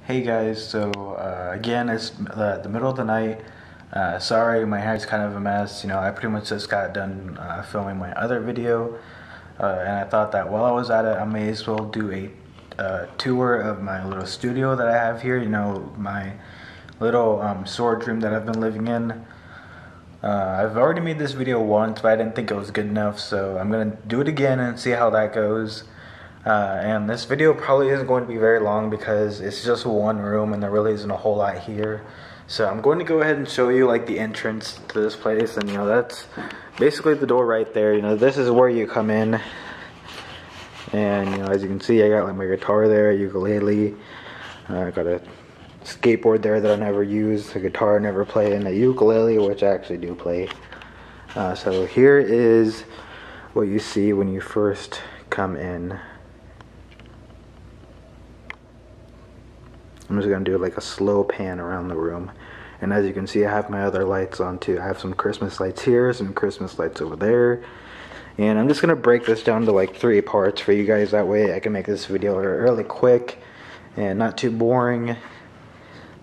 Hey guys, so again, it's the middle of the night. Sorry, my hair's kind of a mess. I pretty much just got done filming my other video, and I thought that while I was at it, I may as well do a tour of my little studio that I have here. My little storage room that I've been living in. I've already made this video once, but I didn't think it was good enough, so I'm gonna do it again and see how that goes. And this video probably isn't going to be very long because it's just one room and there really isn't a whole lot here. So I'm going to go ahead and show you like the entrance to this place, and that's basically the door right there. This is where you come in, and as you can see, I got like my guitar there, ukulele. I got a skateboard there that I never use, a guitar I never play, and a ukulele which I actually do play. So here is what you see when you first come in. I'm just gonna do like a slow pan around the room, and as you can see, I have my other lights on too. I have some Christmas lights here, some Christmas lights over there, and I'm just gonna break this down to like 3 parts for you guys. That way I can make this video really quick and not too boring.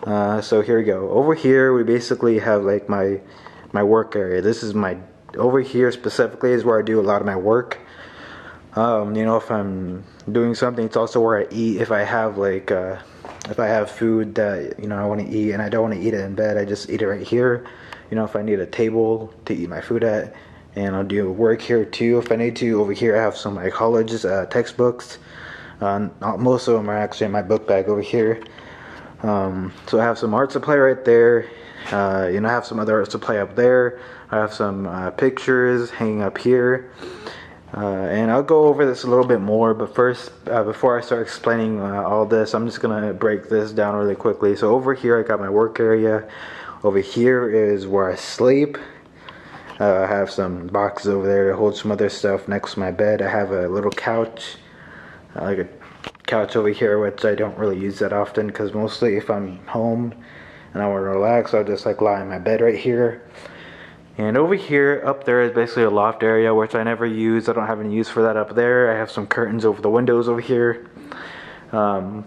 So here we go. Over here we basically have like my work area. This is over here specifically is where I do a lot of my work. If I'm doing something, it's also where I eat. If I have like if I have food that I want to eat and I don't want to eat it in bed, I just eat it right here. If I need a table to eat my food at, and I'll do work here too if I need to. Over here I have some of my college textbooks. Most of them are actually in my book bag over here. So I have some art supply right there. I have some other art supply up there. I have some pictures hanging up here. And I'll go over this a little bit more, but first, before I start explaining all this, I'm just gonna break this down really quickly. So over here I got my work area. Over here is where I sleep. I have some boxes over there to hold some other stuff next to my bed. I have a little couch, like a couch over here, which I don't really use that often because mostly if I'm home and I want to relax, I'll just like lie in my bed right here. And over here, up there is basically a loft area, which I never use. I don't have any use for that up there. I have some curtains over the windows over here. I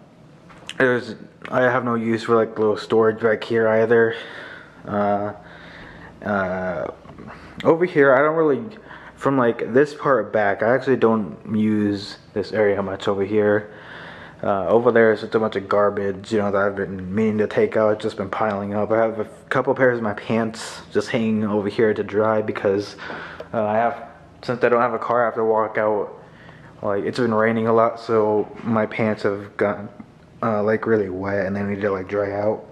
have no use for like little storage back here either. Over here, I don't really, from like this part back, I actually don't use this area much over here. Over there is just a bunch of garbage, that I've been meaning to take out. It's just been piling up. I have a couple pairs of my pants just hanging over here to dry because since I don't have a car, I have to walk out. Like, it's been raining a lot, so my pants have gotten like really wet and they need to like dry out.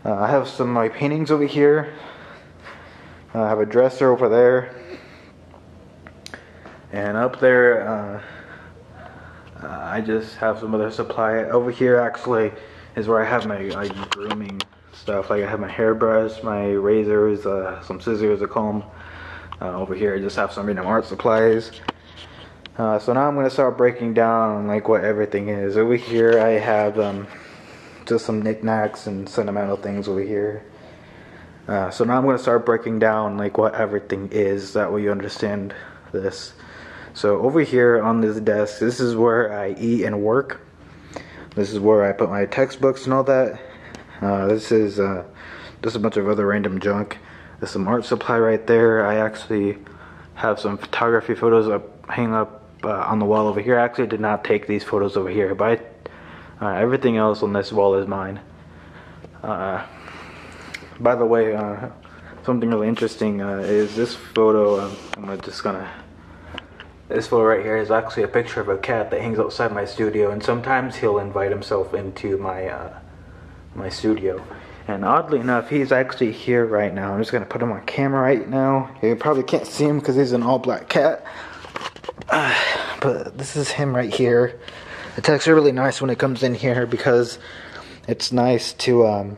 I have some of my paintings over here. I have a dresser over there, and up there I just have some other supply. Over here actually is where I have my grooming stuff. Like I have my hairbrush, my razors, some scissors, a comb. Over here I just have some random art supplies. So now I'm going to start breaking down like what everything is. Over here I have just some knickknacks and sentimental things over here. So now I'm going to start breaking down like what everything is. That way you understand this. So over here on this desk, this is where I eat and work. This is where I put my textbooks and all that. This is just a bunch of other random junk. There's some art supply right there. I actually have some photography photos hanging up on the wall over here. I actually did not take these photos over here, but everything else on this wall is mine. By the way, something really interesting is this photo. This photo right here is actually a picture of a cat that hangs outside my studio, and sometimes he'll invite himself into my studio. And oddly enough, he's actually here right now. I'm just gonna put him on camera right now. You probably can't see him because he's an all-black cat. But this is him right here. It's actually really nice when it comes in here because it's nice to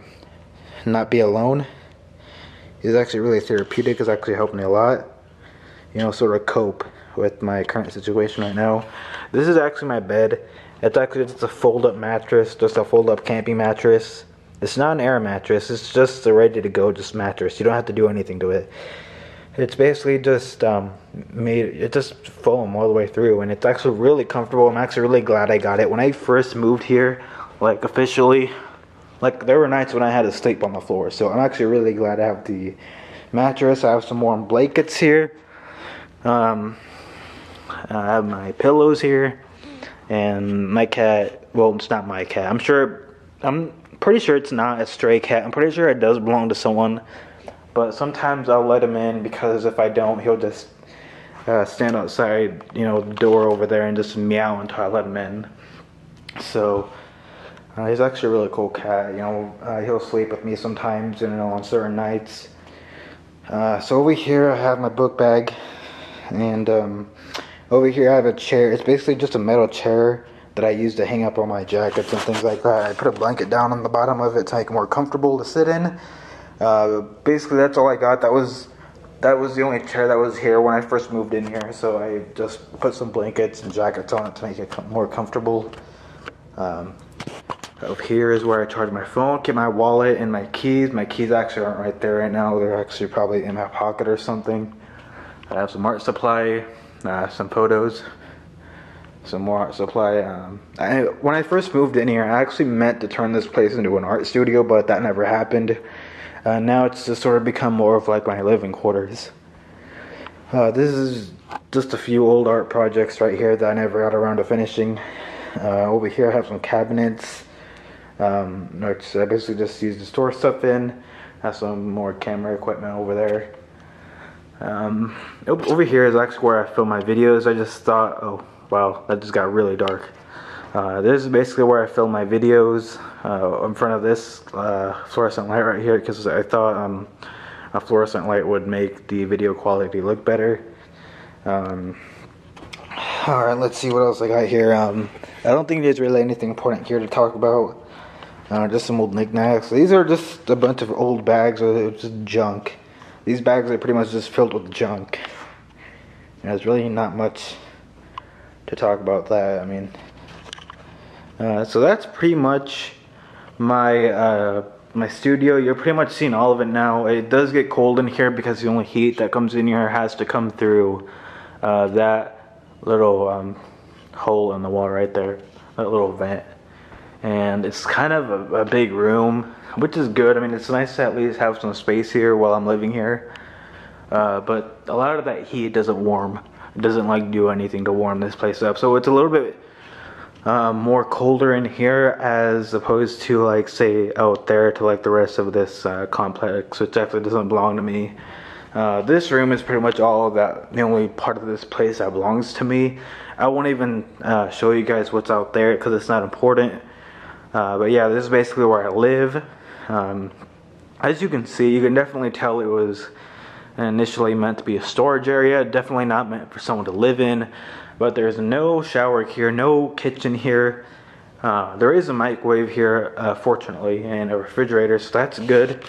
not be alone. He's actually really therapeutic. It's actually helped me a lot. Sort of cope with my current situation right now. This is actually my bed. It's actually just a fold-up mattress, just a fold-up camping mattress. It's not an air mattress. It's just a ready-to-go just mattress. You don't have to do anything to it. It's basically just it's just foam all the way through, and it's actually really comfortable. I'm actually really glad I got it. When I first moved here, like officially, Like, there were nights when I had to sleep on the floor, so I'm actually really glad I have the mattress. I have some warm blankets here. I have my pillows here, and my cat. Well, it's not my cat. I'm pretty sure it's not a stray cat. I'm pretty sure it does belong to someone, but sometimes I'll let him in, because if I don't, he'll just stand outside, you know, the door over there and just meow until I let him in. So he's actually a really cool cat. You know, he'll sleep with me sometimes, you know, on certain nights. So over here I have my book bag, and over here I have a chair. It's basically just a metal chair that I use to hang up all my jackets and things like that. I put a blanket down on the bottom of it to make it more comfortable to sit in. Basically that's all I got. That was the only chair that was here when I first moved in here, so I just put some blankets and jackets on it to make it more comfortable. Up here is where I charge my phone, keep my wallet and my keys. My keys actually aren't right there right now. They're actually probably in my pocket or something. I have some art supply, some photos, some more art supply. When I first moved in here, I actually meant to turn this place into an art studio, but that never happened. Now it's just sort of become more of like my living quarters. This is just a few old art projects right here that I never got around to finishing. Over here I have some cabinets, which I basically just use to store stuff in. I have some more camera equipment over there. Over here is actually where I film my videos. I just thought, oh wow, that just got really dark. This is basically where I film my videos, in front of this fluorescent light right here, because I thought a fluorescent light would make the video quality look better. Alright, let's see what else I got here. I don't think there's really anything important here to talk about. Just some old knickknacks. These are just a bunch of old bags of just junk. These bags are pretty much just filled with junk. And there's really not much to talk about that. I mean, so that's pretty much my my studio. You're pretty much seeing all of it now. It does get cold in here because the only heat that comes in here has to come through that little hole in the wall right there, that little vent. And it's kind of a big room, which is good. I mean, it's nice to at least have some space here while I'm living here. But a lot of that heat doesn't warm. It doesn't like do anything to warm this place up. So it's a little bit more colder in here as opposed to, like, say out there to like the rest of this complex, which actually doesn't belong to me. This room is pretty much all that, the only part of this place that belongs to me. I won't even show you guys what's out there because it's not important. But yeah, this is basically where I live. As you can see, you can definitely tell it was initially meant to be a storage area. Definitely not meant for someone to live in. But there's no shower here, no kitchen here. There is a microwave here, fortunately, and a refrigerator, so that's good.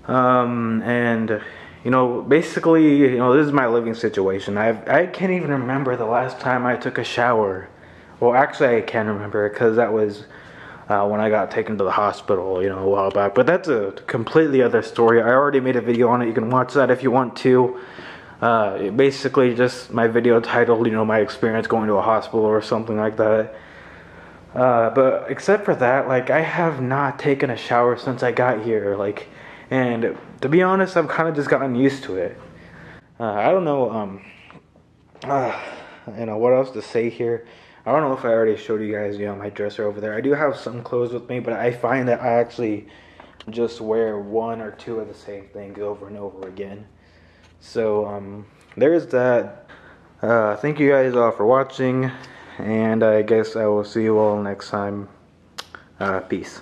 And you know, basically, you know, this is my living situation. I can't even remember the last time I took a shower. Well, actually, I can remember because that was when I got taken to the hospital, you know, a while back. But that's a completely other story. I already made a video on it. You can watch that if you want to. Basically, just my video titled, you know, my experience going to a hospital or something like that. But except for that, like, I have not taken a shower since I got here. Like, and to be honest, I've kind of just gotten used to it. I don't know, you know, what else to say here. I don't know if I already showed you guys, you know, my dresser over there. I do have some clothes with me, but I find that I actually just wear one or two of the same things over and over again. So, there's that. Thank you guys all for watching, and I guess I will see you all next time. Peace.